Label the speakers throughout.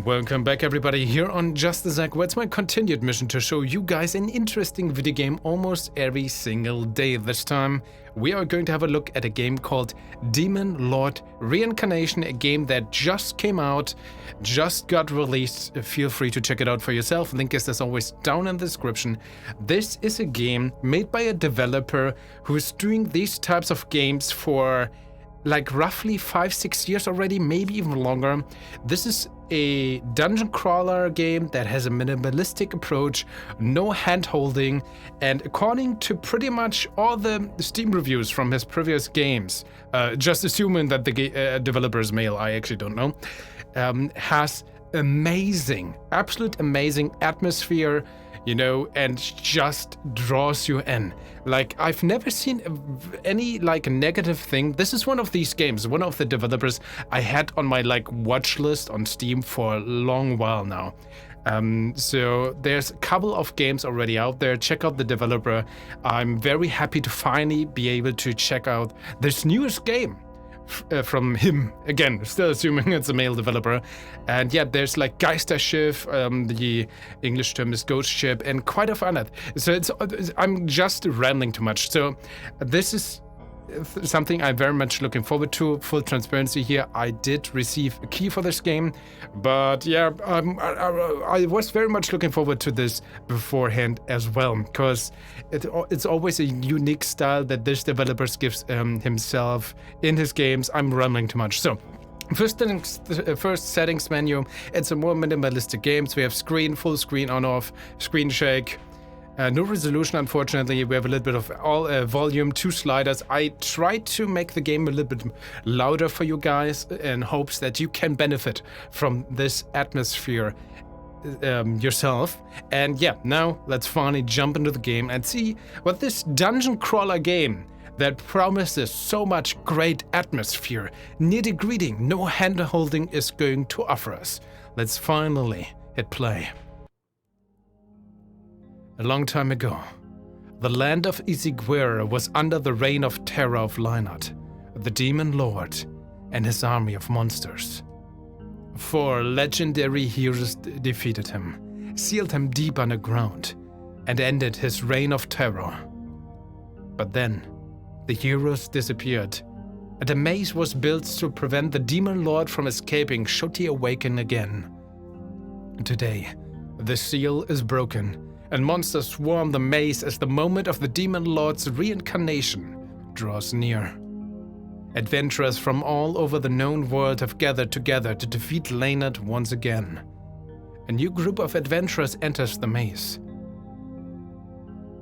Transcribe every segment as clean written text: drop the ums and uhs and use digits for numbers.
Speaker 1: Welcome back everybody here on JustDaZack, where it's my continued mission to show you guys an interesting video game almost every single day. This time we are going to have a look at a game called Demon Lord Reincarnation, a game that just came out, just got released. Feel free to check it out for yourself. Link is as always down in the description. This is a game made by a developer who is doing these types of games for like roughly 5-6 years already, maybe even longer. This is a dungeon crawler game that has a minimalistic approach, no hand holding, and according to pretty much all the Steam reviews from his previous games, just assuming that the developer is male, I actually don't know, has amazing, absolute amazing atmosphere, you know, and just draws you in. Like, I've never seen any like negative thing. This is one of these games, one of the developers I had on my like watch list on Steam for a long while now. So there's a couple of games already out there. Check out the developer. I'm very happy to finally be able to check out this newest game from him, again, still assuming it's a male developer. And yeah, there's like Geisterschiff, the English term is ghost ship, and quite a fun it. So I'm just rambling too much. So this is something I'm very much looking forward to. Full transparency here, I did receive a key for this game, but yeah, I was very much looking forward to this beforehand as well, because it's always a unique style that this developer gives himself in his games. I'm rambling too much. So first settings menu, it's a more minimalistic game. So we have screen, full screen on off, screen shake. No resolution, unfortunately. We have a little bit of all volume, 2 sliders. I tried to make the game a little bit louder for you guys in hopes that you can benefit from this atmosphere yourself. And yeah, now let's finally jump into the game and see what this dungeon crawler game that promises so much great atmosphere, nitty-gritty, no hand-holding is going to offer us. Let's finally hit play. A long time ago, the land of Isiguera was under the reign of terror of Lynott, the Demon Lord, and his army of monsters. 4 legendary heroes defeated him, sealed him deep underground, and ended his reign of terror. But then, the heroes disappeared, and a maze was built to prevent the Demon Lord from escaping should he awaken again. Today, the seal is broken, and monsters swarm the maze as the moment of the Demon Lord's reincarnation draws near. Adventurers from all over the known world have gathered together to defeat Lynott once again. A new group of adventurers enters the maze.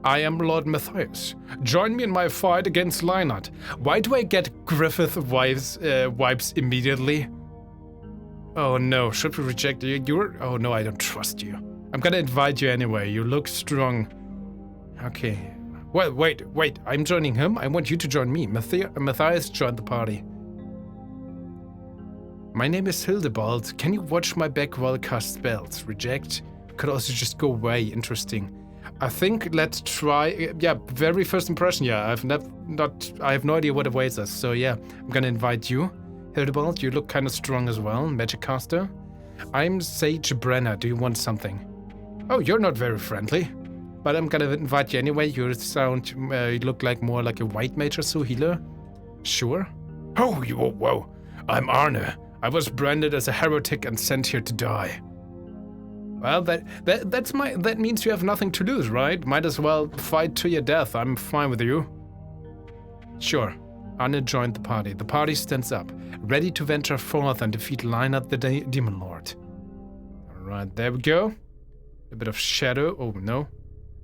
Speaker 1: I am Lord Matthias. Join me in my fight against Lynott. Why do I get Griffith vibes immediately? Oh no, should we reject you? Oh no, I don't trust you. I'm gonna invite you anyway, you look strong. Okay. Well, wait, I'm joining him? I want you to join me. Matthias joined the party. My name is Hildebald. Can you watch my back while I cast spells? Reject? Could also just go away. Interesting. I think let's try, yeah, very first impression, yeah. I have no idea what awaits us, so yeah. I'm gonna invite you. Hildebald, you look kind of strong as well. Magic caster. I'm Sage Brenner. Do you want something? Oh, you're not very friendly, but I'm gonna invite you anyway. You look like more like a white mage or so, healer. Sure. Oh, whoa. I'm Arne. I was branded as a heretic and sent here to die. Well, that means you have nothing to lose, right? Might as well fight to your death. I'm fine with you. Sure. Arne joined the party. The party stands up, ready to venture forth and defeat Lynott the Demon Lord. All right, there we go. A bit of shadow. Oh, no.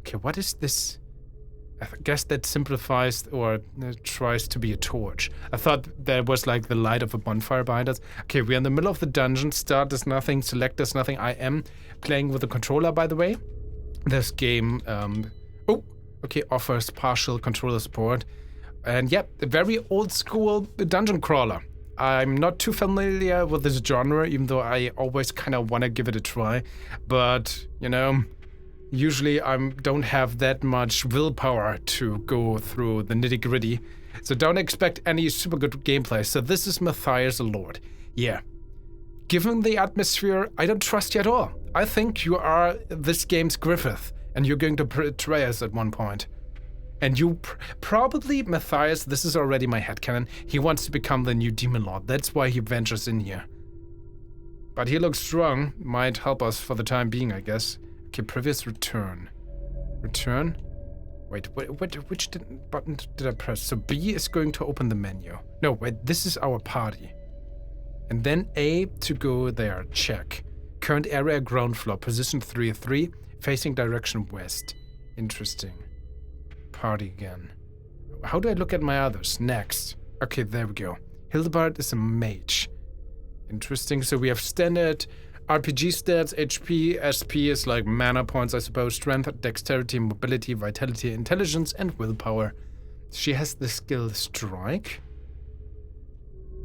Speaker 1: Okay, what is this? I guess that simplifies or tries to be a torch. I thought there was like the light of a bonfire behind us. Okay, we're in the middle of the dungeon. Start is nothing. Select is nothing. I am playing with a controller, by the way. This game, offers partial controller support. And yeah, a very old school dungeon crawler. I'm not too familiar with this genre, even though I always kind of want to give it a try. But, you know, usually I don't have that much willpower to go through the nitty-gritty. So don't expect any super good gameplay. So this is Matthias the Lord. Yeah. given the atmosphere, I don't trust you at all. I think you are this game's Griffith, and you're going to betray us at one point. And you probably, Matthias, this is already my headcanon, he wants to become the new Demon Lord. That's why he ventures in here. But he looks strong, might help us for the time being, I guess. Okay, previous return. Return? Wait, which button did I press? So B is going to open the menu. No, wait, this is our party. And then A to go there, check. Current area, ground floor, position 3-3, facing direction west. Interesting. Party again. How do I look at my others? Next. Okay, there we go. Hildebard is a mage. Interesting, so we have standard RPG stats, HP, SP is like mana points, I suppose, strength, dexterity, mobility, vitality, intelligence, and willpower. She has the skill strike.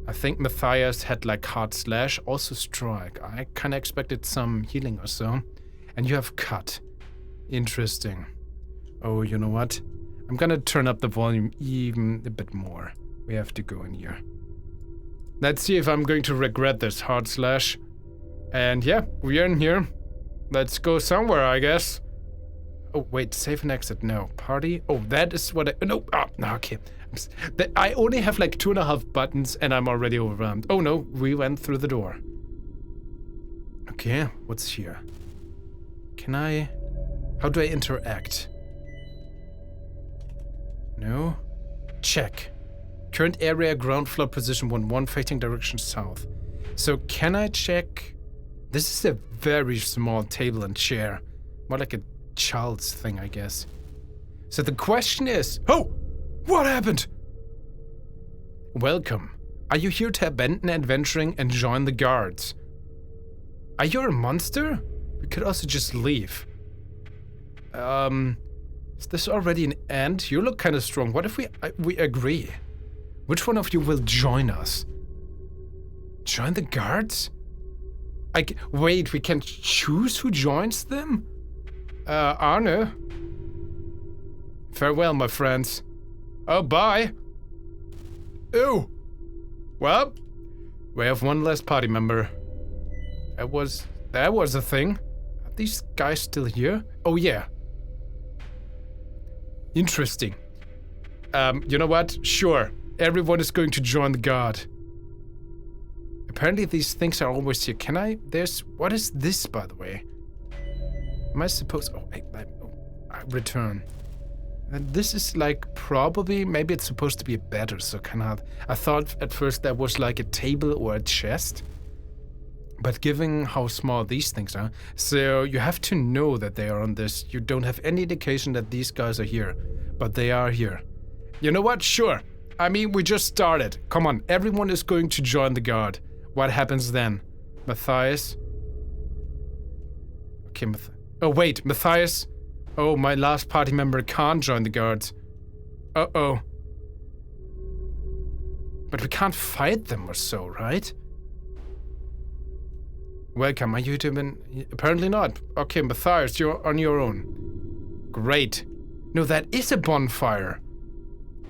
Speaker 1: I think Matthias had like hard slash, also strike. I kind of expected some healing or so. And you have cut. Interesting. Oh, you know what? I'm gonna turn up the volume even a bit more. We have to go in here. Let's see if I'm going to regret this hard slash. And yeah, we are in here. Let's go somewhere, I guess. Oh, wait, save and exit. No. Party? Oh, that is what I... No. Oh, okay. I only have like 2.5 buttons and I'm already overwhelmed. Oh no, we went through the door. Okay, what's here? Can I... How do I interact? No. Check. Current area, ground floor, position 1-1, facing direction south. So can I check... This is a very small table and chair. More like a child's thing, I guess. So the question is... Oh! What happened? Welcome. Are you here to abandon adventuring and join the guards? Are you a monster? We could also just leave. Is this already an end? You look kind of strong. What if we agree? Which one of you will join us? Join the guards? Wait, we can choose who joins them? Arne? Farewell, my friends. Oh, bye. Ew. Well, we have one less party member. That was a thing. Are these guys still here? Oh, yeah. Interesting. You know what? Sure. Everyone is going to join the guard. Apparently these things are always here. Can I? What is this, by the way? Am I supposed... Oh, I return. And this is like probably, maybe it's supposed to be a bed or so kind of. I thought at first that was like a table or a chest. But given how small these things are, so you have to know that they are on this. You don't have any indication that these guys are here, but they are here. You know what? Sure. I mean, we just started. Come on, everyone is going to join the guard. What happens then? Matthias? Okay, oh wait, Matthias? Oh, my last party member can't join the guards. Uh-oh. But we can't fight them or so, right? Welcome, are you to... Apparently not. Okay, Matthias, you're on your own. Great. No, that is a bonfire.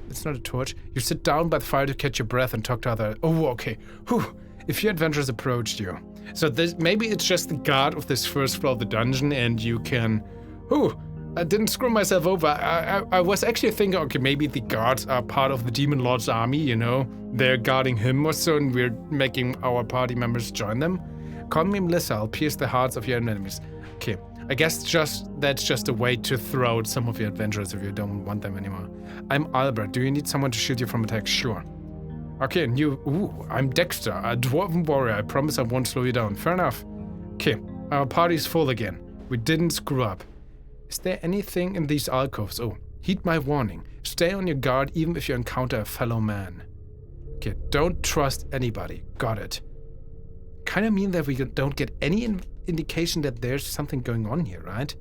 Speaker 1: It's not a torch. You sit down by the fire to catch your breath and talk to other... Oh, okay. Whew. If your adventurers approached you. So maybe it's just the guard of this first floor of the dungeon and you can... Whew. I didn't screw myself over. I was actually thinking, okay, maybe the guards are part of the Demon Lord's army, you know? They're guarding him or so and we're making our party members join them. Call me Melissa, I'll pierce the hearts of your enemies. Okay, I guess that's just a way to throw out some of your adventurers if you don't want them anymore. I'm Albert, do you need someone to shield you from attacks? Sure. Okay, and you, I'm Dexter, a dwarven warrior. I promise I won't slow you down. Fair enough. Okay, our party's full again. We didn't screw up. Is there anything in these alcoves? Oh, heed my warning. Stay on your guard even if you encounter a fellow man. Okay, don't trust anybody. Got it. Kind of mean that we don't get any indication that there's something going on here, right?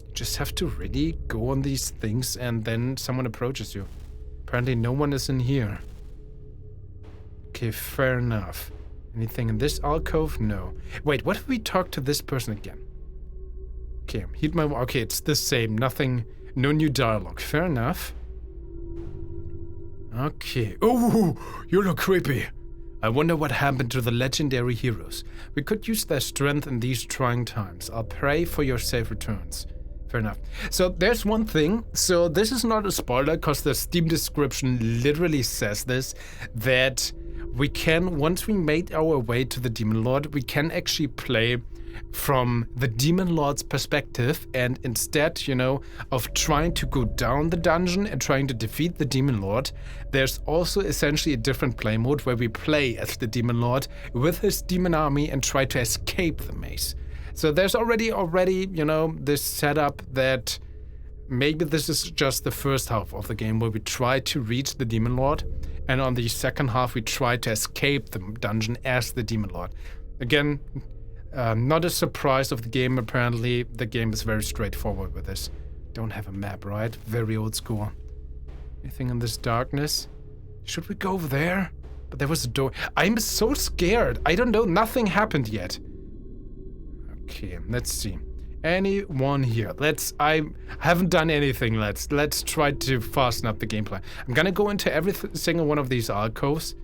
Speaker 1: You just have to really go on these things and then someone approaches you. Apparently no one is in here. Okay, fair enough. Anything in this alcove? No. Wait, what if we talk to this person again? Okay, okay, it's the same. Nothing, no new dialogue. Fair enough. Okay. Oh, you look creepy. I wonder what happened to the legendary heroes. We could use their strength in these trying times. I'll pray for your safe returns. Fair enough. So there's one thing. So this is not a spoiler because the Steam description literally says this, that we can, once we made our way to the Demon Lord, we can actually play from the Demon Lord's perspective, and instead, you know, of trying to go down the dungeon and trying to defeat the Demon Lord, there's also essentially a different play mode where we play as the Demon Lord with his demon army and try to escape the maze. So there's already, you know, this setup that maybe this is just the first half of the game where we try to reach the Demon Lord, and on the second half we try to escape the dungeon as the Demon Lord. Again, not a surprise of the game, apparently. The game is very straightforward with this. Don't have a map, right? Very old school. Anything in this darkness? Should we go over there? But there was a door. I'm so scared. I don't know. Nothing happened yet. Okay, let's see. Anyone here? I haven't done anything. Let's try to fasten up the gameplay. I'm gonna go into every single one of these alcoves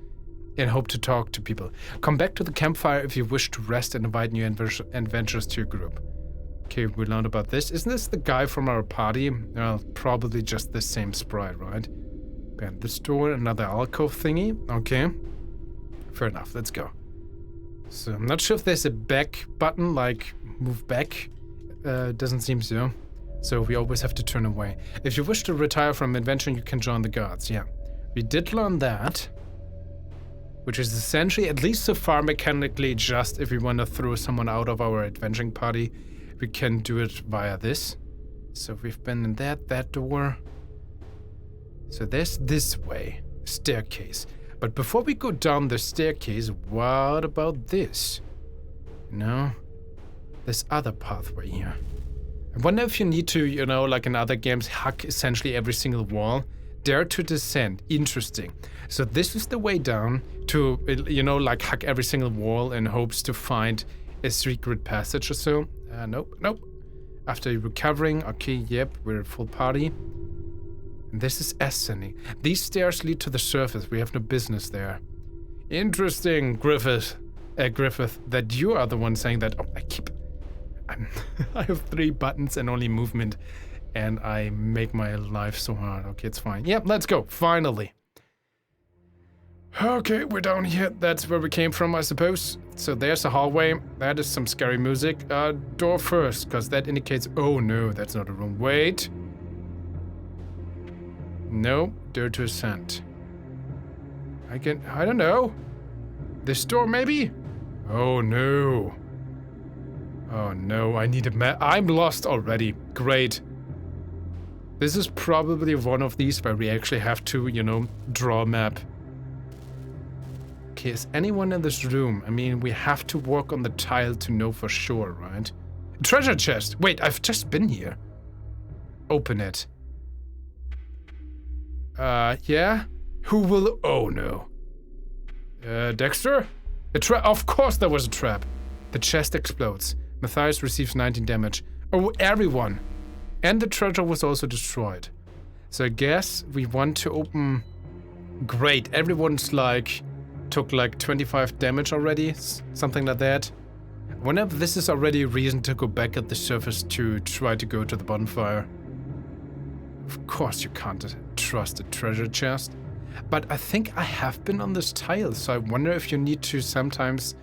Speaker 1: and hope to talk to people. Come back to the campfire if you wish to rest and invite new adventurers to your group. Okay, we learned about this. Isn't this the guy from our party? Well, probably just the same sprite, right? Band this door, another alcove thingy. Okay. Fair enough, let's go. So, I'm not sure if there's a back button, like move back. Doesn't seem so. So, we always have to turn away. If you wish to retire from adventuring, you can join the guards. Yeah. We did learn that. Which is essentially, at least so far mechanically, just if we want to throw someone out of our adventuring party, we can do it via this. So we've been in that door. So there's this way, staircase. But before we go down the staircase, what about this? No, this other pathway here. I wonder if you need to, you know, like in other games, hack essentially every single wall. Dare to descend. Interesting. So this is the way down to, you know, like hack every single wall in hopes to find a secret passage or so. Nope. After recovering, okay, yep, we're at full party. And this is ascending. These stairs lead to the surface. We have no business there. Interesting, Griffith, that you are the one saying that. Oh, I have 3 buttons and only movement. And I make my life so hard. Okay, it's fine. Yep, let's go. Finally. Okay, we're down here. That's where we came from, I suppose. So there's a hallway. That is some scary music. Door first, because that indicates... Oh, no, that's not a room. Wait. No, dare to ascend. I don't know. This door, maybe? Oh, no. Oh, no, I need a map. I'm lost already. Great. This is probably one of these where we actually have to, you know, draw a map. Okay, is anyone in this room? I mean, we have to walk on the tile to know for sure, right? Treasure chest! Wait, I've just been here. Open it. Yeah? Who will... Oh, no. Dexter? A trap? Of course there was a trap. The chest explodes. Matthias receives 19 damage. Oh, everyone! And the treasure was also destroyed. So I guess we want to open... Great, everyone's like... took like 25 damage already, something like that. I wonder if this is already a reason to go back at the surface to try to go to the bonfire. Of course you can't trust a treasure chest. But I think I have been on this tile, so I wonder if you need to sometimes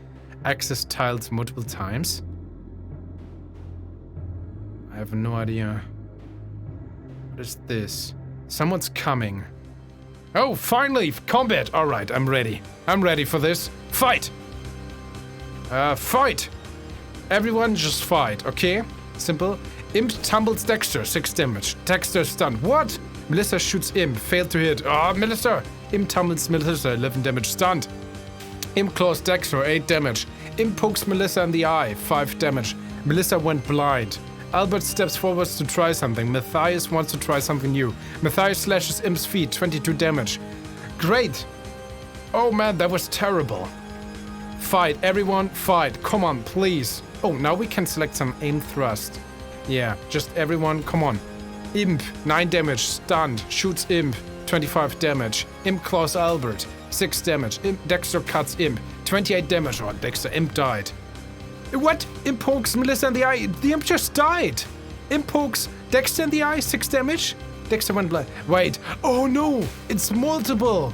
Speaker 1: access tiles multiple times. I have no idea. What is this? Someone's coming. Oh, finally! Combat! Alright, I'm ready. I'm ready for this. Fight! Fight! Everyone just fight, okay? Simple. Imp tumbles Dexter, 6 damage. Dexter stunned. What? Melissa shoots Imp, failed to hit. Ah, Melissa! Imp tumbles Melissa, 11 damage, stunned. Imp claws Dexter, 8 damage. Imp pokes Melissa in the eye, 5 damage. Melissa went blind. Albert steps forwards to try something. Matthias wants to try something new. Matthias slashes Imp's feet, 22 damage. Great! Oh man, that was terrible. Fight, everyone, fight. Come on, please. Oh, now we can select some aim thrust. Yeah, just everyone, come on. Imp, 9 damage, stunned, shoots Imp, 25 damage. Imp claws Albert. 6 damage. Dexter cuts Imp. 28 damage. Oh, Dexter, Imp died. What? Imp pokes Melissa in the eye. The Imp just died. Imp pokes Dexter in the eye. 6 damage. Dexter went blind. Wait. Oh no. It's multiple.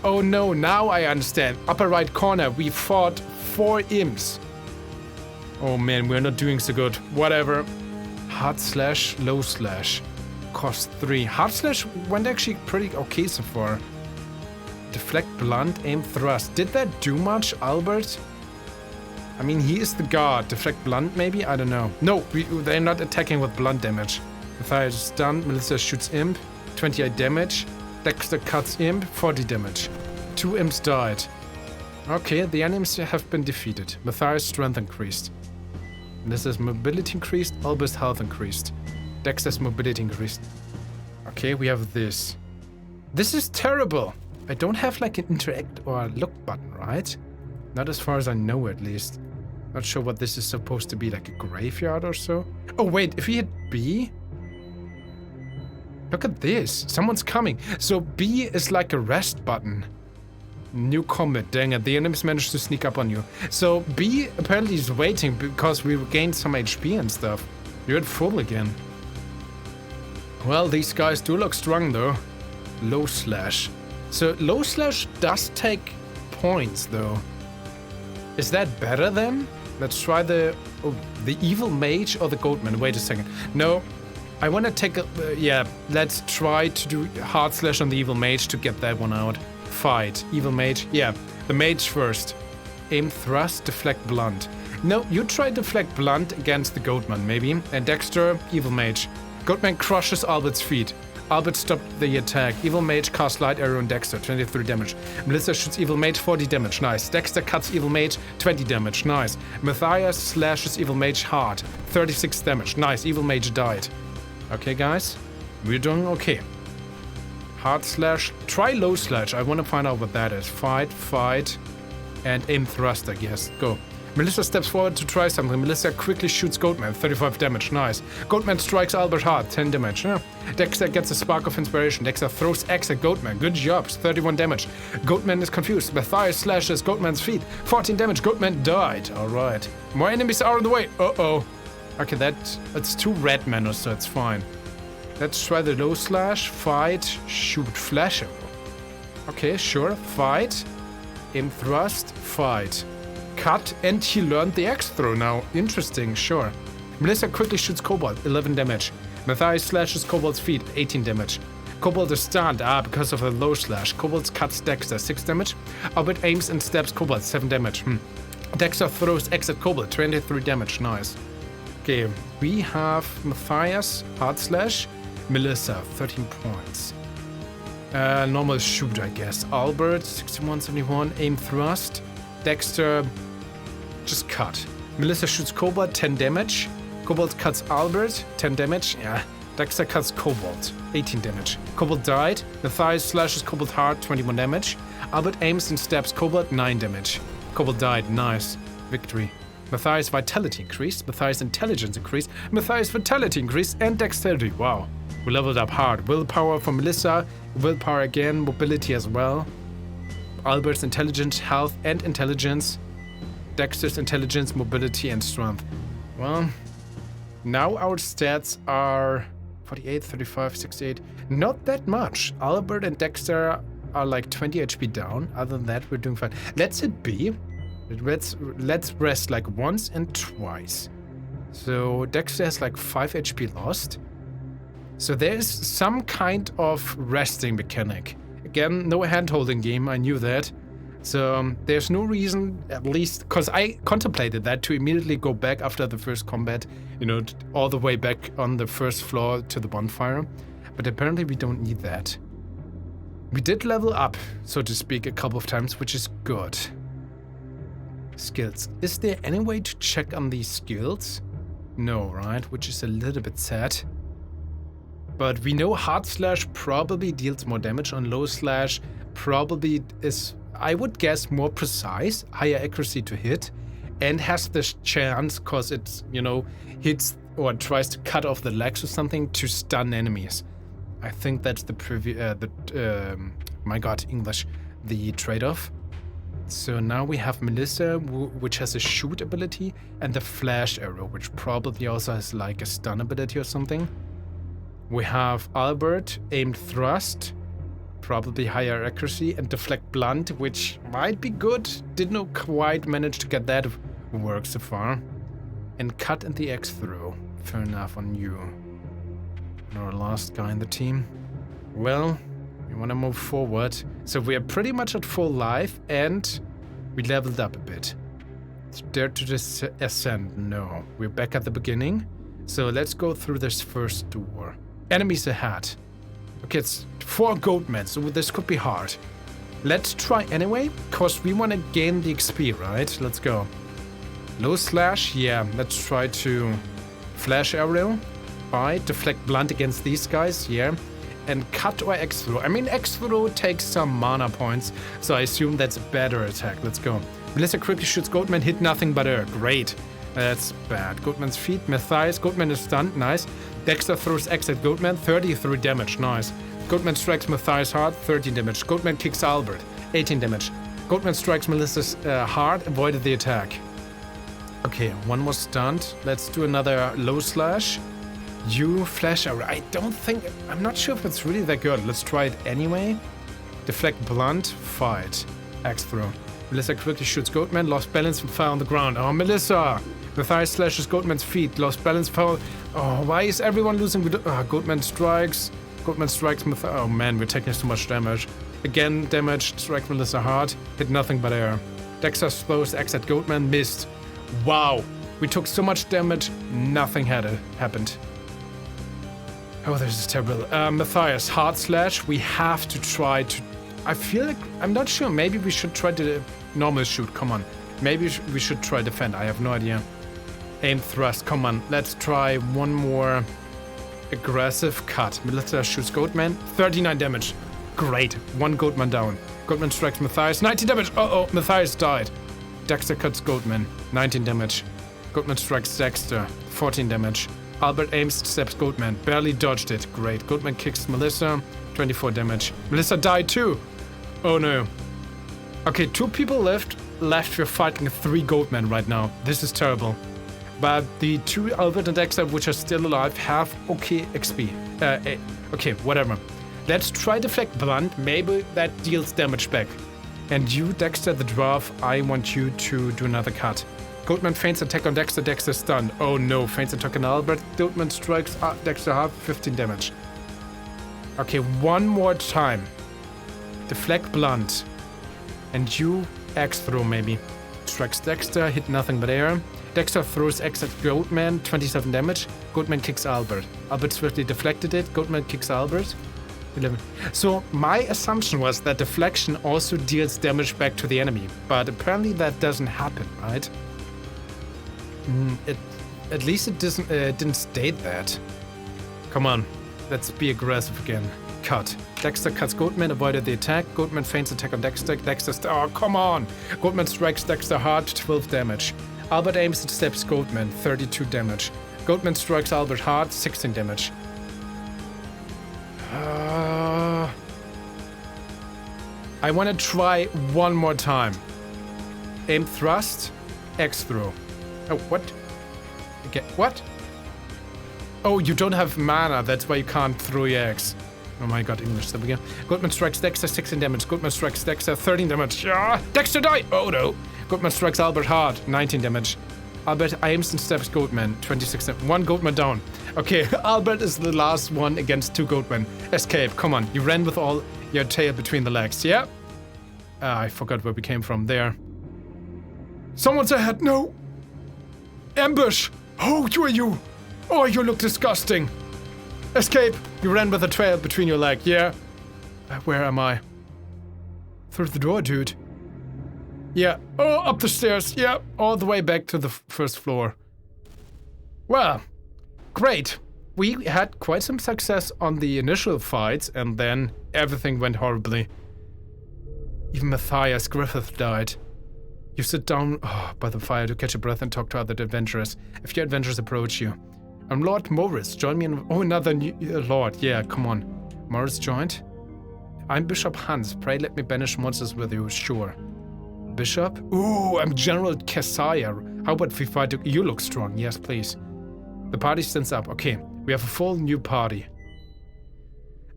Speaker 1: Oh no. Now I understand. Upper right corner. We fought 4 Imps. Oh man, we're not doing so good. Whatever. Hard slash, low slash. Cost 3. Hard slash went actually pretty okay so far. Deflect, blunt, aim, thrust. Did that do much, Albert? I mean, he is the god. Deflect, blunt, maybe? I don't know. No, they're not attacking with blunt damage. Matthias is stunned. Melissa shoots Imp. 28 damage. Dexter cuts Imp. 40 damage. 2 Imps died. Okay, the enemies have been defeated. Matthias' strength increased. Melissa's mobility increased. Albert's health increased. Dexter's mobility increased. Okay, we have this. This is terrible. I don't have like an interact or look button, right? Not as far as I know, at least. Not sure what this is supposed to be, like a graveyard or so. Oh wait, if we hit B? Look at this. Someone's coming. So B is like a rest button. New combat, dang it, the enemies managed to sneak up on you. So B apparently is waiting because we gained some HP and stuff. You're at full again. Well, these guys do look strong though. Low slash. So low slash does take points though. Is that better then? Let's try the evil mage or the goatman. Wait a second. No, I want to take a, yeah, let's try to do hard slash on the evil mage to get that one out. Fight. Evil mage. Yeah, the mage first. Aim, thrust, deflect, blunt. No, you try deflect blunt against the goatman, maybe. And Dexter, evil mage. Goatman crushes Albert's feet. Albert stopped the attack. Evil mage casts light arrow on Dexter, 23 damage. Melissa shoots evil mage, 40 damage. Nice. Dexter cuts evil mage, 20 damage. Nice. Matthias slashes evil mage hard, 36 damage. Nice. Evil mage died. Okay, guys. We're doing okay. Hard slash. Try low slash. I want to find out what that is. Fight, fight, and aim thrust, I guess. Go. Melissa steps forward to try something. Melissa quickly shoots Goatman, 35 damage. Nice. Goatman strikes Albert hard, 10 damage. Yeah. Dexter gets a spark of inspiration. Dexter throws axe at Goatman. Good job, 31 damage. Goatman is confused. Matthias slashes Goatman's feet, 14 damage. Goatman died. Alright. More enemies are on the way. Uh-oh. Okay, that's 2 red men, so it's fine. Let's try the low slash. Fight. Shoot. Flash. Okay, sure. Fight. Aim thrust. Fight. Cut. And he learned the axe throw now. Interesting. Sure. Melissa quickly shoots Cobalt. 11 damage. Matthias slashes Cobalt's feet. 18 damage. Cobalt is stunned. Because of a low slash. Cobalt cuts Dexter. 6 damage. Albert aims and stabs Cobalt. 7 damage. Dexter throws axe at Cobalt. 23 damage. Nice. Okay. We have Matthias. Hard slash. Melissa, 13 points. Normal shoot, I guess. Albert, 61, 71. Aim thrust. Dexter, just cut. Melissa shoots Cobalt, 10 damage. Cobalt cuts Albert, 10 damage. Yeah. Dexter cuts Cobalt, 18 damage. Cobalt died. Matthias slashes Cobalt hard, 21 damage. Albert aims and stabs Cobalt, 9 damage. Cobalt died. Nice. Victory. Matthias' vitality increased. Matthias' intelligence increased. Matthias' vitality increased. And dexterity. Wow. We leveled up hard. Willpower for Melissa. Willpower again. Mobility as well. Albert's intelligence, health, and intelligence. Dexter's intelligence, mobility, and strength. Well, now our stats are 48, 35, 68. Not that much. Albert and Dexter are like 20 HP down. Other than that, we're doing fine. Let's hit B. Let's rest like once and twice. So Dexter has like 5 HP lost. So there's some kind of resting mechanic. Again, no hand-holding game, I knew that. So there's no reason, at least, because I contemplated that, to immediately go back after the first combat, you know, all the way back on the first floor to the bonfire. But apparently we don't need that. We did level up, so to speak, a couple of times, which is good. Skills. Is there any way to check on these skills? No, right? Which is a little bit sad. But we know hard slash probably deals more damage. On low slash probably is, I would guess, more precise, higher accuracy to hit, and has this chance, because it's, you know, hits or tries to cut off the legs or something to stun enemies. I think that's the my god, English, the trade-off. So now we have Melissa, which has a shoot ability, and the flash arrow, which probably also has like a stun ability or something. We have Albert, aimed thrust, probably higher accuracy, and deflect blunt, which might be good. Didn't quite manage to get that work so far. And cut and the X throw. Fair enough on you. And our last guy in the team. Well, we want to move forward. So we are pretty much at full life, and we leveled up a bit. Dare to ascend? No. We're back at the beginning. So let's go through this first door. Enemies ahead. Okay, it's 4 goatmen, so this could be hard. Let's try anyway, because we want to gain the XP, right? Let's go. Low slash, yeah. Let's try to flash arrow. Bite, deflect blunt against these guys, yeah. And cut or X throw. I mean, X throw takes some mana points, so I assume that's a better attack. Let's go. Melissa quickly shoots Goatman, hit nothing but air. Great. That's bad. Goatman's feet, Matthias. Goatman is stunned, nice. Dexter throws X at Goatman, 33 damage, nice. Goatman strikes Matthias hard, 13 damage. Goatman kicks Albert, 18 damage. Goatman strikes Melissa's hard, avoided the attack. Okay, one more stunned. Let's do another low slash. You flash arrow. I'm not sure if it's really that good. Let's try it anyway. Deflect blunt, fight. Axe throw. Melissa quickly shoots Goatman, lost balance and fell on the ground. Oh, Melissa! Matthias slashes Goatman's feet, lost balance, fell. Oh, why is everyone losing? Goatman strikes. Goatman strikes Matthias. Oh man, we're taking so much damage. Again, damage, strike Melissa hard, hit nothing but air. Dexter throws Axe at Goatman, missed. Wow, we took so much damage, nothing had happened. Oh, this is terrible. Matthias, hard slash. We have to try to... I feel like... I'm not sure. Maybe we should try the normal shoot. Come on. Maybe we should try defend. I have no idea. Aim thrust. Come on. Let's try one more aggressive cut. Melissa shoots Goatman. 39 damage. Great. One Goatman down. Goatman strikes Matthias. 19 damage. Uh-oh. Matthias died. Dexter cuts Goatman. 19 damage. Goatman strikes Dexter. 14 damage. Albert aims, steps Goatman. Barely dodged it. Great. Goatman kicks Melissa. 24 damage. Melissa died too. Oh no. Okay, 2 people left. We're fighting 3 Goatmen right now. This is terrible. But the 2 Albert and Dexter, which are still alive, have okay XP. Okay, whatever. Let's try deflect blunt. Maybe that deals damage back. And you, Dexter the dwarf, I want you to do another cut. Goatman feints attack on Dexter, Dexter stunned. Oh no, feints attack on Albert. Goatman strikes Dexter hard, 15 damage. Okay, one more time. Deflect blunt. And you, Axe throw maybe. Strikes Dexter, hit nothing but air. Dexter throws Axe at Goatman, 27 damage. Goatman kicks Albert. Albert swiftly deflected it. Goatman kicks Albert. 11. So my assumption was that deflection also deals damage back to the enemy. But apparently that doesn't happen, right? At least it didn't state that. Come on, let's be aggressive again. Cut. Dexter cuts Goatman, avoided the attack. Goatman feints attack on Dexter. Oh, come on! Goatman strikes Dexter hard, 12 damage. Albert aims and steps Goatman, 32 damage. Goatman strikes Albert hard, 16 damage. I want to try one more time. Aim thrust, X throw. Oh, what? Okay, what? Oh, you don't have mana, that's why you can't throw your X. Oh my god, English, there we go. Goatman strikes Dexter, 16 damage. Goatman strikes Dexter, 13 damage. Ah, Dexter die! Oh no! Goatman strikes Albert hard, 19 damage. Albert aims and steps Goatman, 26 damage. 1 Goatman down. Okay, Albert is the last one against 2 Goatmen. Escape, come on. You ran with all your tail between the legs, yeah? I forgot where we came from there. Someone's ahead, no! Ambush! Oh, who are you? Oh, you look disgusting. Escape! You ran with a trail between your legs, yeah? Where am I? Through the door, dude. Yeah. Oh, up the stairs. Yeah, all the way back to the first floor. Well, great. We had quite some success on the initial fights, and then everything went horribly. Even Matthias Griffith died. You sit down by the fire to catch a breath and talk to other adventurers. A few adventurers approach you. I'm Lord Morris. Join me in... Oh, another new Lord. Yeah, come on. Morris joined. I'm Bishop Hans. Pray let me banish monsters with you. Sure. Bishop? Ooh, I'm General Kesaya. How about we fight? You look strong. Yes, please. The party stands up. Okay, we have a full new party.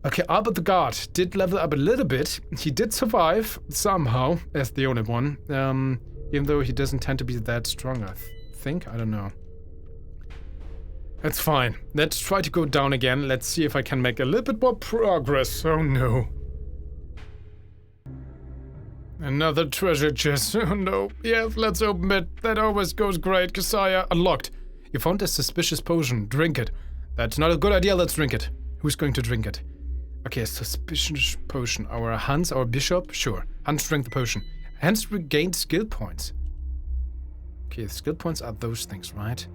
Speaker 1: Okay, Albert the Guard did level up a little bit. He did survive somehow as the only one. Even though he doesn't tend to be that strong, I think. I don't know. That's fine. Let's try to go down again. Let's see if I can make a little bit more progress. Oh no. Another treasure chest. Oh no. Yes, let's open it. That always goes great. Kesaya, unlocked. You found a suspicious potion. Drink it. That's not a good idea. Let's drink it. Who's going to drink it? Okay, a suspicious potion. Our Hans, our bishop? Sure. Hans drank the potion. Hans regained skill points. Okay, skill points are those things, right?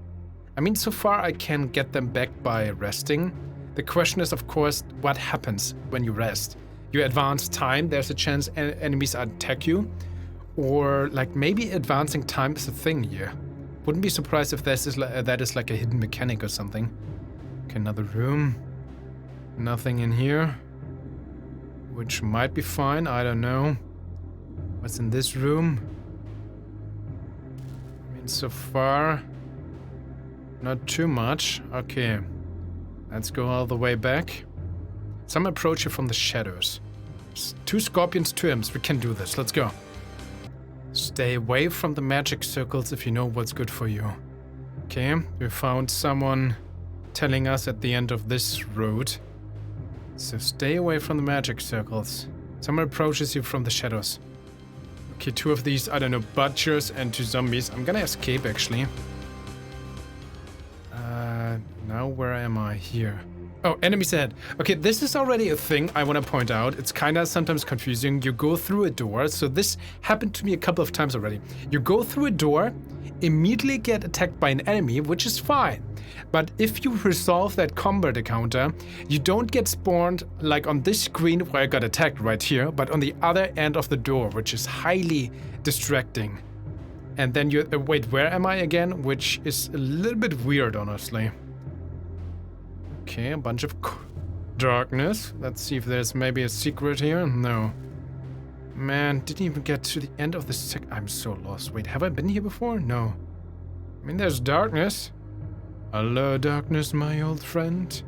Speaker 1: I mean, so far I can get them back by resting. The question is, of course, what happens when you rest? You advance time, there's a chance enemies attack you. Or, like, maybe advancing time is a thing here. Wouldn't be surprised if that is like a hidden mechanic or something. Okay, another room. Nothing in here. Which might be fine, I don't know. What's in this room? I mean, so far, not too much. Okay. Let's go all the way back. Some approach you from the shadows. 2 scorpions, 2 imps. We can do this. Let's go. Stay away from the magic circles if you know what's good for you. Okay, we found someone telling us at the end of this road. So stay away from the magic circles. Someone approaches you from the shadows. Okay, 2 of these, I don't know, butchers and 2 zombies. I'm gonna escape, actually. Now where am I? Here. Oh, enemies ahead. Okay, this is already a thing I want to point out. It's kind of sometimes confusing. You go through a door. So this happened to me a couple of times already. You go through a door, immediately get attacked by an enemy, which is fine. But if you resolve that combat encounter, you don't get spawned like on this screen where I got attacked right here, but on the other end of the door, which is highly distracting. And then you... wait, where am I again? Which is a little bit weird, honestly. Okay, a bunch of darkness. Let's see if there's maybe a secret here. No. Man, didn't even get to the end of the I'm so lost. Wait, have I been here before? No. I mean, there's darkness. Hello, darkness, my old friend.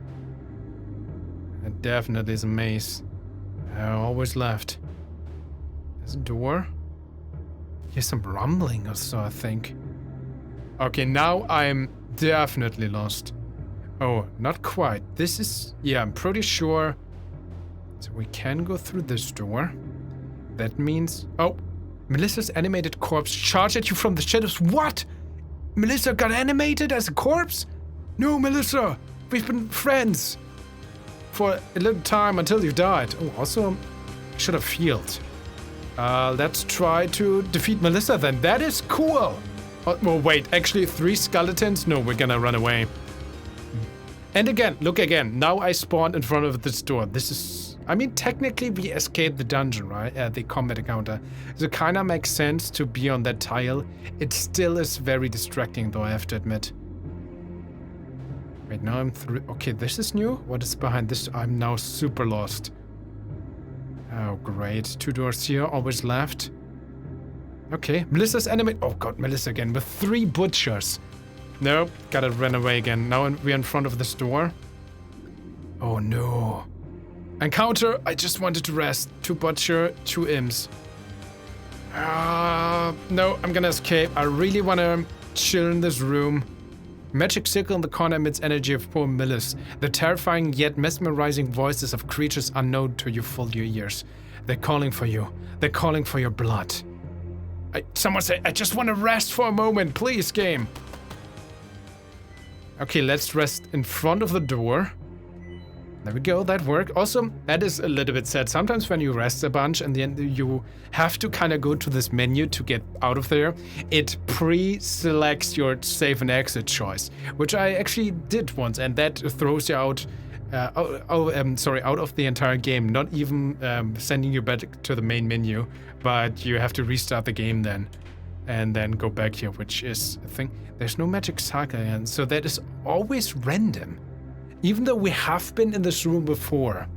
Speaker 1: It definitely is a maze. I always left. There's a door. Here's some rumbling or so, I think. Okay, now I'm definitely lost. Oh, not quite. This is... yeah, I'm pretty sure... so we can go through this door. That means... oh, Melissa's animated corpse charged at you from the shadows. What? Melissa got animated as a corpse? No, Melissa! We've been friends for a little time until you died. Oh, also, should have healed. Let's try to defeat Melissa then. That is cool! Oh, well, wait, actually 3 skeletons? No, we're gonna run away. And again, look again. Now I spawned in front of this door. This is... I mean, technically we escaped the dungeon, right? The combat encounter. So it kinda makes sense to be on that tile. It still is very distracting though, I have to admit. Wait, now I'm through... okay, this is new? What is behind this? I'm now super lost. Oh, great. 2 doors here, always left. Okay, Melissa's enemy... oh god, Melissa again with 3 butchers. Nope, gotta run away again. Now we're in front of this door. Oh no. Encounter, I just wanted to rest. 2 butcher, 2 imps. No, I'm gonna escape. I really wanna chill in this room. Magic circle in the corner emits energy of poor Millis. The terrifying yet mesmerizing voices of creatures unknown to you fill your ears. They're calling for you. They're calling for your blood. Someone say, I just want to rest for a moment, please, game. Okay, let's rest in front of the door. There we go, that worked. Also, that is a little bit sad. Sometimes when you rest a bunch and then you have to kind of go to this menu to get out of there, it pre-selects your save and exit choice, which I actually did once, and that throws you out, out of the entire game, not even sending you back to the main menu, but you have to restart the game then, and then go back here, which is a thing. There's no magic cycle, and so that is always random. Even though we have been in this room before.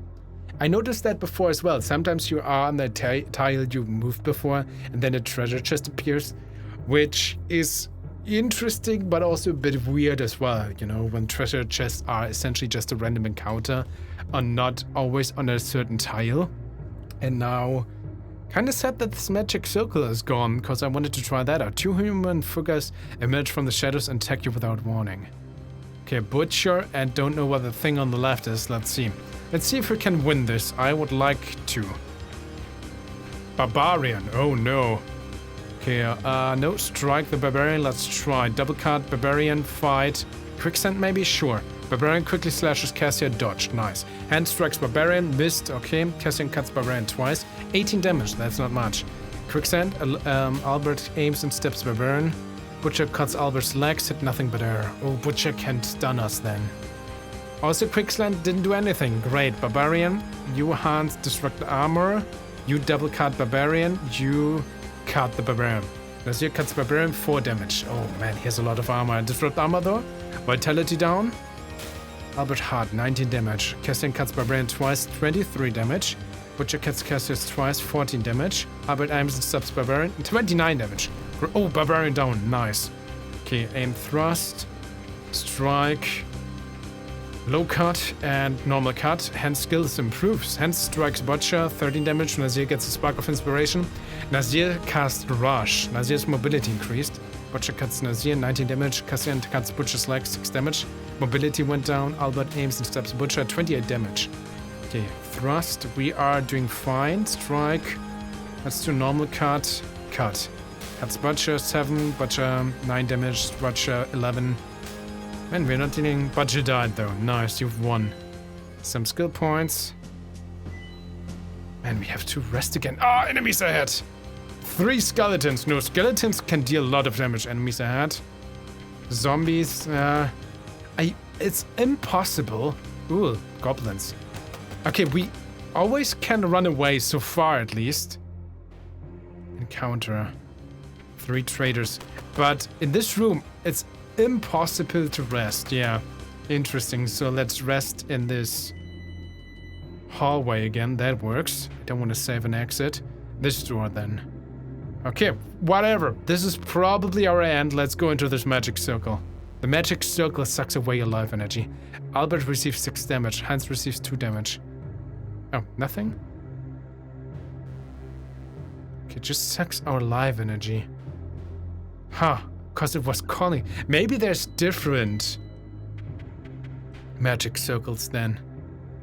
Speaker 1: I noticed that before as well. Sometimes you are on the tile you moved before, and then a treasure chest appears, which is interesting, but also a bit weird as well. You know, when treasure chests are essentially just a random encounter, are not always on a certain tile. And now, kind of sad that this magic circle is gone, because I wanted to try that out. 2 human figures emerge from the shadows and attack you without warning. Okay, butcher, and don't know what the thing on the left is. Let's see. Let's see if we can win this. I would like to. Barbarian. Oh no. Okay, no, strike the barbarian. Let's try. Double cut, barbarian, fight. Quicksand maybe? Sure. Barbarian quickly slashes Cassian, dodged. Nice. Hand strikes barbarian, missed. Okay, Cassian cuts barbarian twice. 18 damage, that's not much. Quicksand, Albert aims and steps barbarian. Butcher cuts Albert's legs, hit nothing but air. Oh, Butcher can stun us then. Also, Quicksand didn't do anything. Great. Barbarian, you hands destruct the armor. You double cut barbarian. You cut the barbarian. Nazir cuts barbarian, 4 damage. Oh man, he has a lot of armor. Disrupt armor though. Vitality down. Albert hard, 19 damage. Cassian cuts barbarian twice, 23 damage. Butcher cuts Cassius twice, 14 damage. Albert aims and stops barbarian, 29 damage. Oh, barbarian down, nice. Okay, aim thrust, strike, low cut, and normal cut. Hand skills improves. Hand strikes Butcher, 13 damage. Nazir gets a spark of inspiration. Nazir casts rush. Nazir's mobility increased. Butcher cuts Nazir, 19 damage. Cassian cuts Butcher's leg, 6 damage. Mobility went down. Albert aims and stabs Butcher, 28 damage. Okay, thrust. We are doing fine. Strike. Let's do normal cut. Cut. Cuts Butcher, 7. Butcher, 9 damage. Butcher, 11. Man, we're not dealing. Butcher died though. Nice, you've won. Some skill points. Man, we have to rest again. Ah, enemies ahead. 3 skeletons. No, skeletons can deal a lot of damage. Enemies ahead. Zombies. It's impossible. Ooh, goblins. Okay, we always can run away so far at least. Encounter. 3 traders. But in this room, it's impossible to rest. Yeah, interesting. So let's rest in this hallway again. That works. I don't want to save an exit. This door then. Okay, whatever. This is probably our end. Let's go into this magic circle. The magic circle sucks away your life energy. Albert receives 6 damage. Hans receives 2 damage. Oh, nothing? Okay, just sucks our life energy. Huh, because it was calling. Maybe there's different magic circles then.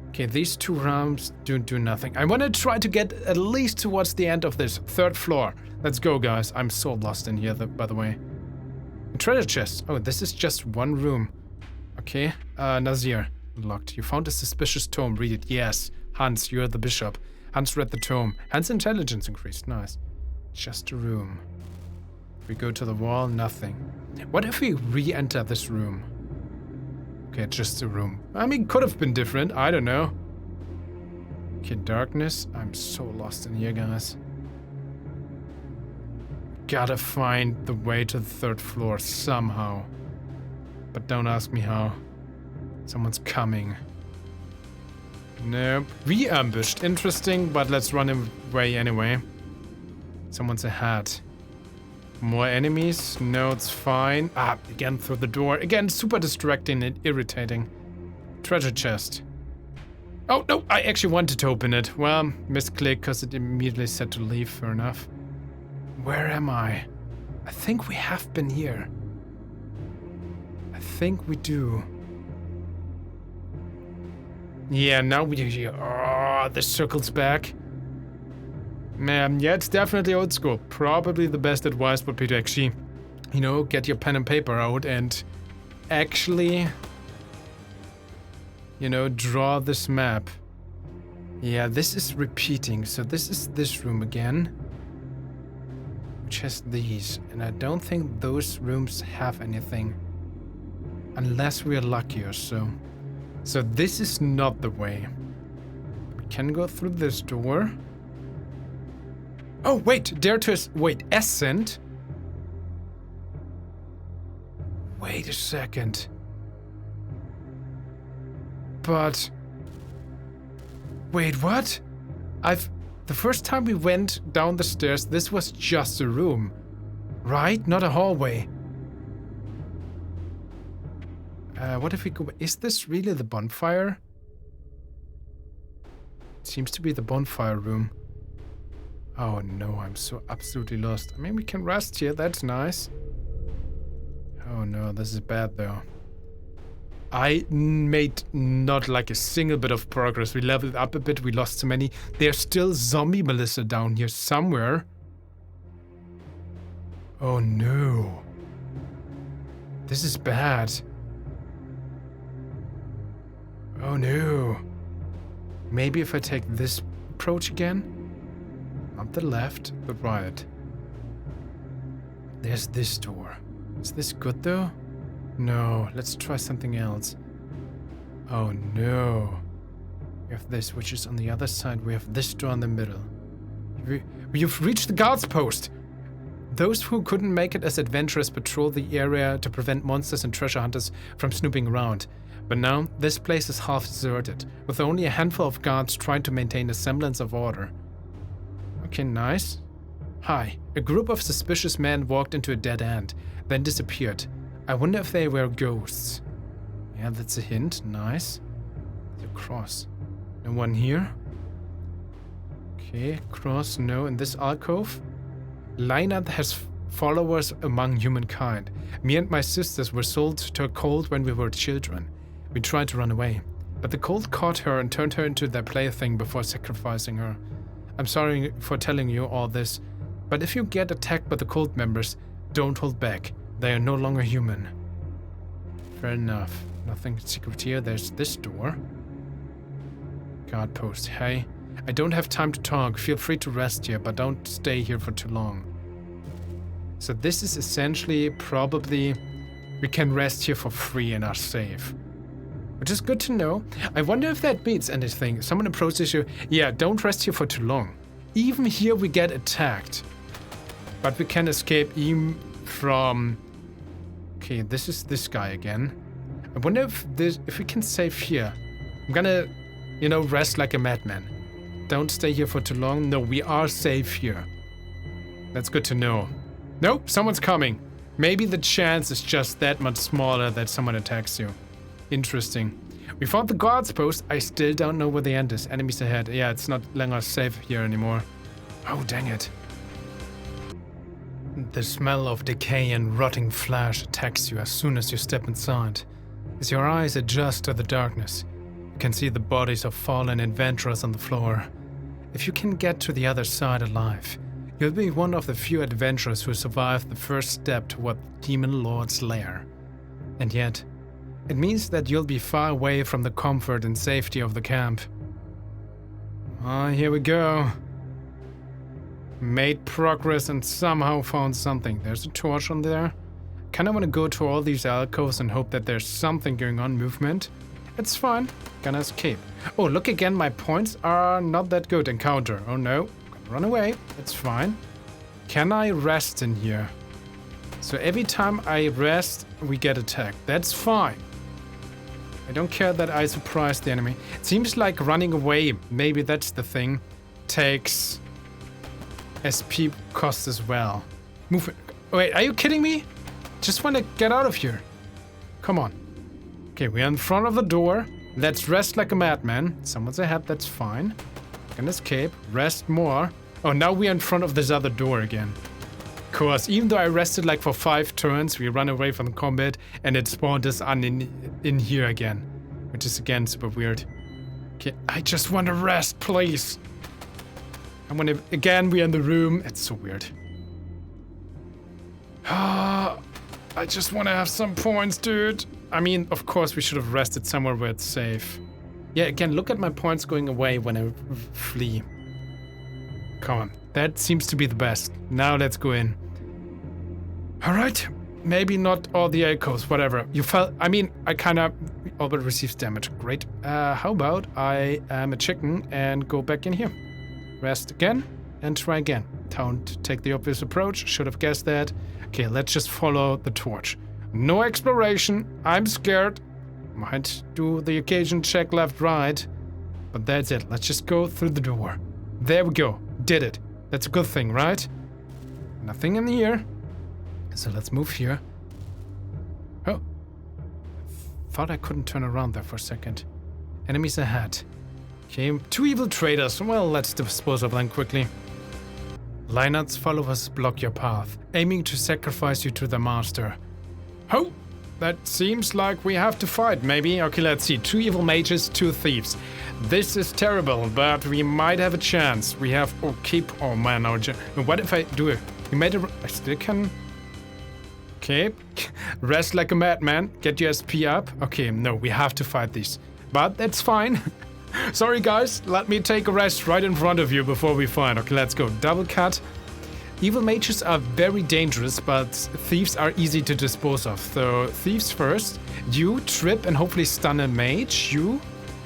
Speaker 1: Okay, these 2 realms do nothing. I want to try to get at least towards the end of this 3rd floor. Let's go, guys. I'm so lost in here, by the way. A treasure chest. Oh, this is just 1 room. Okay, Nazir. Locked. You found a suspicious tome. Read it. Yes. Hans, you're the bishop. Hans read the tome. Hans' intelligence increased. Nice. Just a room. If we go to the wall, nothing. What if we re-enter this room? Okay, just a room. I mean, could have been different. I don't know. Okay, darkness. I'm so lost in here, guys. Gotta find the way to the 3rd floor somehow. But don't ask me how. Someone's coming. Nope. Re-ambushed. Interesting, but let's run away anyway. Someone's ahead. More enemies? No, it's fine. Ah, again through the door. Again, super distracting and irritating. Treasure chest. Oh, no, I actually wanted to open it. Well, misclick because it immediately said to leave. Fair enough. Where am I? I think we have been here. I think we do. Yeah, now we do here. Oh, the circle's back. Man, yeah, it's definitely old school. Probably the best advice would be to actually, you know, get your pen and paper out and actually, you know, draw this map. Yeah, this is repeating. So this is this room again, which has these. And I don't think those rooms have anything. Unless we're lucky or so. So this is not the way. We can go through this door. Oh, wait, dare to... Wait, ascent? Wait a second. But... Wait, what? The first time we went down the stairs, this was just a room. Right? Not a hallway. What if we go... Is this really the bonfire? It seems to be the bonfire room. Oh no, I'm so absolutely lost. I mean, we can rest here, that's nice. Oh no, this is bad though. I made not like a single bit of progress. We leveled up a bit, we lost so many. There's still zombie Melissa down here somewhere. Oh no. This is bad. Oh no. Maybe if I take this approach again? Not the left, the right. There's this door. Is this good though? No, let's try something else. Oh no. We have this, which is on the other side. We have this door in the middle. You've reached the guard's post! Those who couldn't make it as adventurers patrol the area to prevent monsters and treasure hunters from snooping around. But now, this place is half deserted, with only a handful of guards trying to maintain a semblance of order. Okay, nice. Hi. A group of suspicious men walked into a dead end, then disappeared. I wonder if they were ghosts. Yeah, that's a hint. Nice. The cross. No one here? Okay, cross, no. In this alcove? Leinart has followers among humankind. Me and my sisters were sold to a cult when we were children. We tried to run away, but the cult caught her and turned her into their plaything before sacrificing her. I'm sorry for telling you all this, but if you get attacked by the cult members, don't hold back. They are no longer human. Fair enough. Nothing secret here. There's this door. Guard post. Hey, I don't have time to talk. Feel free to rest here, but don't stay here for too long. So this is essentially probably we can rest here for free and are safe. Which is good to know. I wonder if that means anything. Someone approaches you. Yeah, don't rest here for too long. Even here we get attacked. But we can escape even from... Okay, this is this guy again. I wonder if we can save here. I'm gonna, you know, rest like a madman. Don't stay here for too long. No, we are safe here. That's good to know. Nope, someone's coming. Maybe the chance is just that much smaller that someone attacks you. Interesting. We found the guard's post. I still don't know where the end is. Enemies ahead. Yeah, it's not longer safe here anymore. Oh, dang it. The smell of decay and rotting flesh attacks you as soon as you step inside. As your eyes adjust to the darkness, you can see the bodies of fallen adventurers on the floor. If you can get to the other side alive, you'll be one of the few adventurers who survived the first step toward the Demon Lord's lair. And yet, it means that you'll be far away from the comfort and safety of the camp. Ah, here we go. Made progress and somehow found something. There's a torch on there. Kinda wanna go to all these alcoves and hope that there's something going on. Movement. It's fine. Gonna escape. Oh, look again, my points are not that good. Encounter. Oh no. Gonna run away. It's fine. Can I rest in here? So every time I rest, we get attacked. That's fine. I don't care that I surprised the enemy. It seems like running away, maybe that's the thing, takes SP cost as well. Movement. Wait, are you kidding me? Just want to get out of here. Come on. Okay, we're in front of the door. Let's rest like a madman. Someone's ahead, that's fine. Can escape. Rest more. Oh, now we're in front of this other door again. Of course, even though I rested like for 5 turns, we run away from combat and it spawned us in here again. Which is again super weird. Okay, I just want to rest, please. I want to... Again, we're in the room. It's so weird. I just want to have some points, dude. I mean, of course, we should have rested somewhere where it's safe. Yeah, again, look at my points going away when I flee. Come on. That seems to be the best. Now let's go in. Alright. Maybe not all the echoes, whatever. You felt... I mean, I kind of... Orbit receives damage. Great. How about I am a chicken and go back in here. Rest again and try again. Don't take the obvious approach. Should have guessed that. Okay, let's just follow the torch. No exploration. I'm scared. Might do the occasion check left, right. But that's it. Let's just go through the door. There we go. Did it. That's a good thing, right? Nothing in here. So let's move here. Oh. Thought I couldn't turn around there for a second. Enemies ahead. Okay, 2 evil traders. Well, let's dispose of them quickly. Lineouts, followers block your path, aiming to sacrifice you to the master. Oh, that seems like we have to fight, maybe. Okay, let's see. 2 evil mages, 2 thieves. This is terrible, but we might have a chance. We have... Oh, keep... Oh, man. What if I do it? You made a... I still can... Okay. Rest like a madman. Get your SP up. Okay, no, we have to fight these. But that's fine. Sorry, guys. Let me take a rest right in front of you before we fight. Okay, let's go. Double cut. Evil mages are very dangerous, but thieves are easy to dispose of. So, thieves first. You trip and hopefully stun a mage. You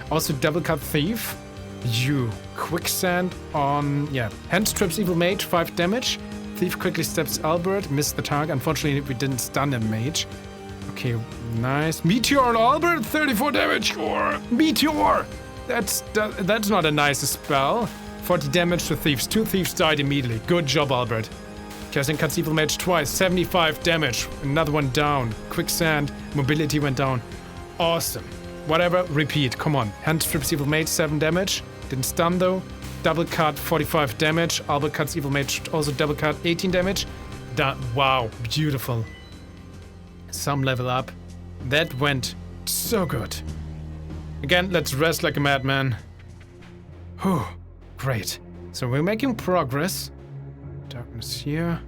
Speaker 1: also double cut thief. You quicksand on... Yeah. Hand strips evil mage, 5 damage. Thief quickly steps Albert. Missed the target. Unfortunately, we didn't stun a mage. Okay, nice. Meteor on Albert, 34 damage. Or Meteor! That's not a nice spell. 40 damage to thieves. 2 thieves died immediately. Good job, Albert. Casting cuts evil mage twice. 75 damage. Another one down. Quicksand. Mobility went down. Awesome. Whatever. Repeat. Come on. Hand strips evil mage. 7 damage. Didn't stun though. Double cut. 45 damage. Albert cuts evil mage. Also double cut. 18 damage. Wow. Beautiful. Some level up. That went so good. Again, let's rest like a madman. Whew. Great. So we're making progress. Darkness here.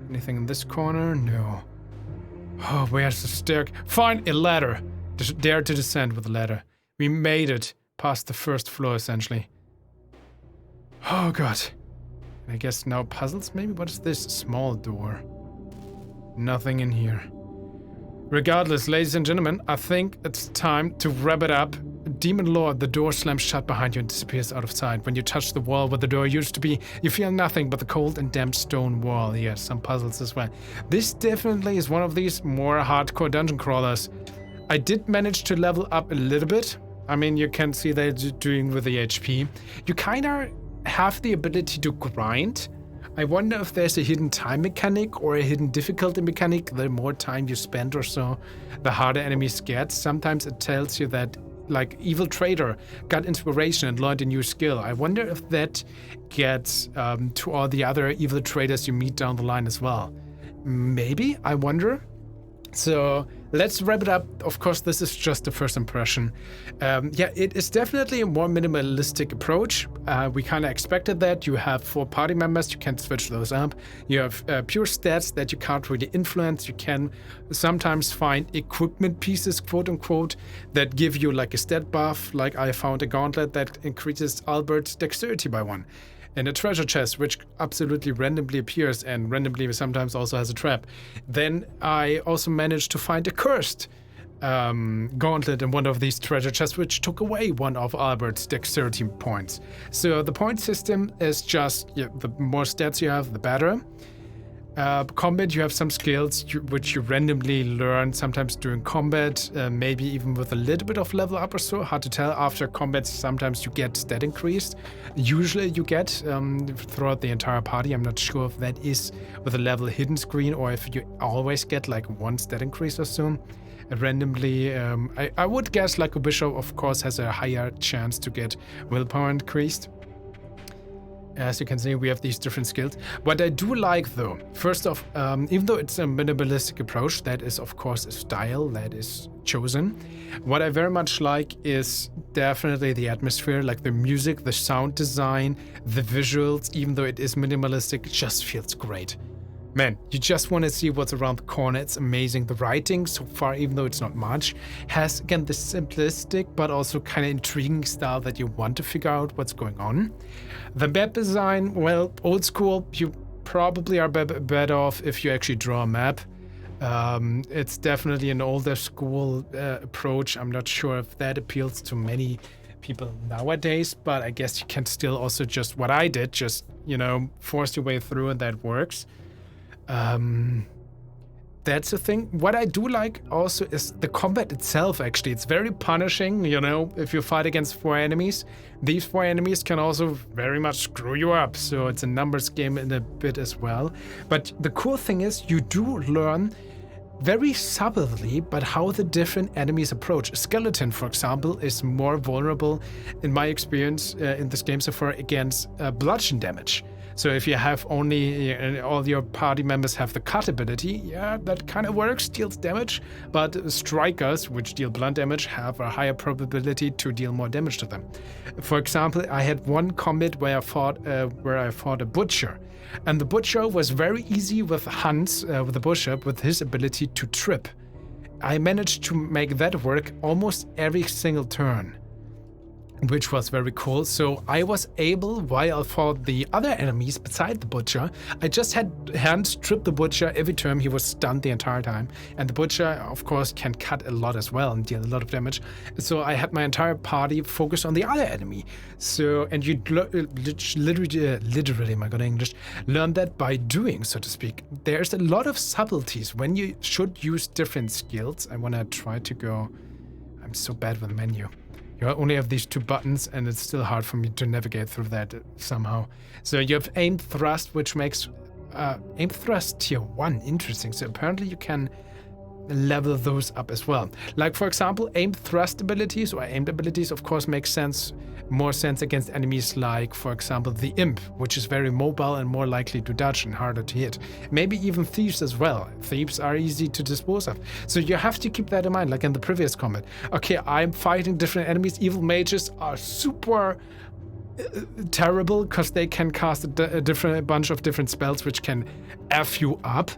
Speaker 1: Anything in this corner? No. Oh, where's the stair? Find a ladder. Dare to descend with a ladder. We made it past the first floor, essentially. Oh, God. I guess now puzzles, maybe? What is this? Small door. Nothing in here. Regardless, ladies and gentlemen, I think it's time to wrap it up. Demon Lord, the door slams shut behind you and disappears out of sight. When you touch the wall where the door used to be, you feel nothing but the cold and damp stone wall. Yes, some puzzles as well. This definitely is one of these more hardcore dungeon crawlers. I did manage to level up a little bit. I mean, you can see that you're doing with the HP. You kind of have the ability to grind. I wonder if there's a hidden time mechanic or a hidden difficulty mechanic. The more time you spend or so, the harder enemies get. Sometimes it tells you that, like, evil trader got inspiration and learned a new skill. I wonder if that gets to all the other evil traders you meet down the line as well. Maybe? I wonder. So let's wrap it up. Of course, this is just the first impression. Yeah, it is definitely a more minimalistic approach. We kind of expected that. You have 4 party members, you can switch those up. You have pure stats that you can't really influence. You can sometimes find equipment pieces, quote unquote, that give you like a stat buff. Like I found a gauntlet that increases Albert's dexterity by 1. And a treasure chest, which absolutely randomly appears and randomly sometimes also has a trap. Then I also managed to find a cursed gauntlet in one of these treasure chests, which took away 1 of Albert's dexterity points. So the point system is just, yeah, the more stats you have, the better. Combat, you have some skills which you randomly learn sometimes during combat, maybe even with a little bit of level up or so. Hard to tell. After combat, sometimes you get stat increased. Usually you get throughout the entire party. I'm not sure if that is with a level hidden screen or if you always get like 1 stat increase or so. Randomly, I would guess like a bishop, of course, has a higher chance to get willpower increased. As you can see, we have these different skills. What I do like, though, first off, even though it's a minimalistic approach, that is, of course, a style that is chosen. What I very much like is definitely the atmosphere, like the music, the sound design, the visuals. Even though it is minimalistic, it just feels great. Man, you just want to see what's around the corner. It's amazing. The writing so far, even though it's not much, has, again, the simplistic but also kind of intriguing style that you want to figure out what's going on. The map design, well, old school. You probably are better off if you actually draw a map. It's definitely an older school approach. I'm not sure if that appeals to many people nowadays, but I guess you can still also just what I did, just, you know, force your way through and that works. that's the thing. What I do like also is the combat itself, actually. It's very punishing, you know, if you fight against 4 enemies. These 4 enemies can also very much screw you up, so it's a numbers game in a bit as well. But the cool thing is you do learn very subtly, but how the different enemies approach. Skeleton, for example, is more vulnerable, in my experience in this game so far, against bludgeon damage. So if you have only all your party members have the cut ability, yeah, that kind of works, deals damage. But strikers, which deal blunt damage, have a higher probability to deal more damage to them. For example, I had one combat where I fought a butcher, and the butcher was very easy with Hans, with the butcher, with his ability to trip. I managed to make that work almost every single turn, which was very cool. So I was able, while I fought the other enemies beside the butcher, I just had Hans trip the butcher every turn. He was stunned the entire time. And the butcher, of course, can cut a lot as well and deal a lot of damage. So I had my entire party focus on the other enemy. So, and you literally, my god, English, learn that by doing, so to speak. There's a lot of subtleties when you should use different skills. I want to try to go... I'm so bad with the menu. You only have these 2 buttons, and it's still hard for me to navigate through that somehow. So you have aim thrust, which makes aim thrust tier 1. Interesting. So apparently you can level those up as well. Like, for example, aim thrust abilities or aimed abilities, of course, make more sense against enemies like, for example, the imp, which is very mobile and more likely to dodge and harder to hit. Maybe even thieves as well. Thieves are easy to dispose of. So you have to keep that in mind, like in the previous combat. Okay, I'm fighting different enemies. Evil mages are super terrible because they can cast a bunch of different spells which can F you up.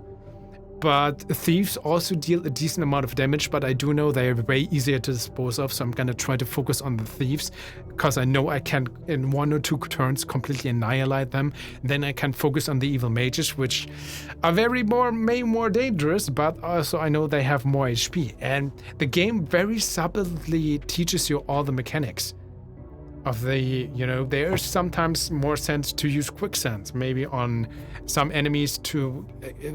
Speaker 1: But thieves also deal a decent amount of damage, but I do know they are way easier to dispose of, so I'm gonna try to focus on the thieves, because I know I can, in 1 or 2 turns, completely annihilate them. Then I can focus on the evil mages, which are more dangerous, but also I know they have more HP. And the game very subtly teaches you all the mechanics of the, you know, there's sometimes more sense to use quicksand, maybe on some enemies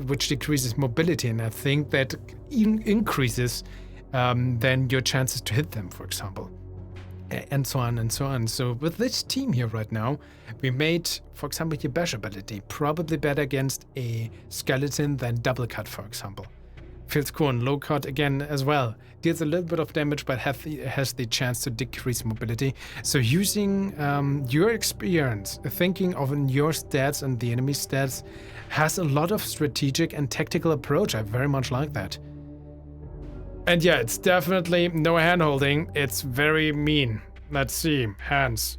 Speaker 1: which decreases mobility, and I think that increases then your chances to hit them, for example, and so on and so on. So with this team here right now, we made, for example, your bash ability probably better against a skeleton than double cut, for example. Feels cool, and low cut again as well. Deals a little bit of damage, but has the chance to decrease mobility. So using your experience, thinking of your stats and the enemy stats, has a lot of strategic and tactical approach. I very much like that. And yeah, it's definitely no hand-holding. It's very mean. Let's see. Hands.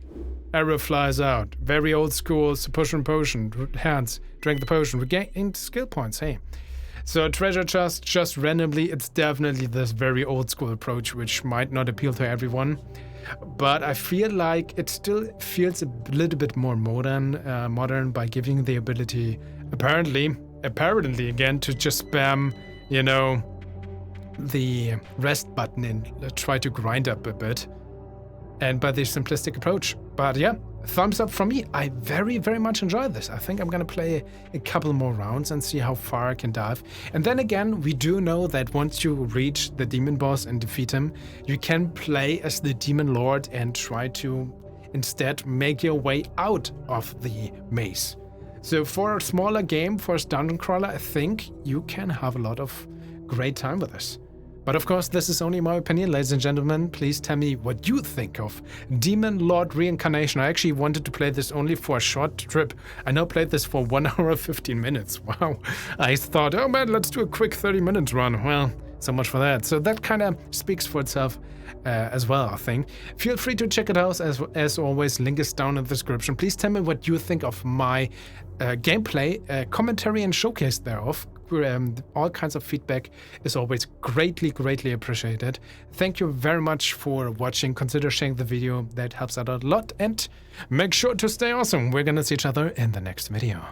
Speaker 1: Arrow flies out. Very old school. So push and potion. Hands. Drink the potion. Regain skill points. Hey. So treasure chest, just randomly, it's definitely this very old school approach, which might not appeal to everyone. But I feel like it still feels a little bit more modern by giving the ability, apparently again, to just spam, you know, the rest button and try to grind up a bit. And by the simplistic approach. But yeah, thumbs up from me. I very, very much enjoyed this. I think I'm gonna play a couple more rounds and see how far I can dive. And then again, we do know that once you reach the demon boss and defeat him, you can play as the Demon Lord and try to instead make your way out of the maze. So for a smaller game, for a dungeon crawler, I think you can have a lot of great time with this. But of course, this is only my opinion, ladies and gentlemen. Please tell me what you think of Demon Lord Reincarnation. I actually wanted to play this only for a short trip. I now played this for 1 hour 15 minutes. Wow. I thought, oh man, let's do a quick 30-minute run. Well, so much for that. So that kind of speaks for itself as well, I think. Feel free to check it out. As always, link is down in the description. Please tell me what you think of my gameplay, commentary and showcase thereof. All kinds of feedback is always greatly appreciated. Thank you very much for watching. Consider sharing the video. That helps out a lot. And make sure to stay awesome. We're gonna see each other in the next video.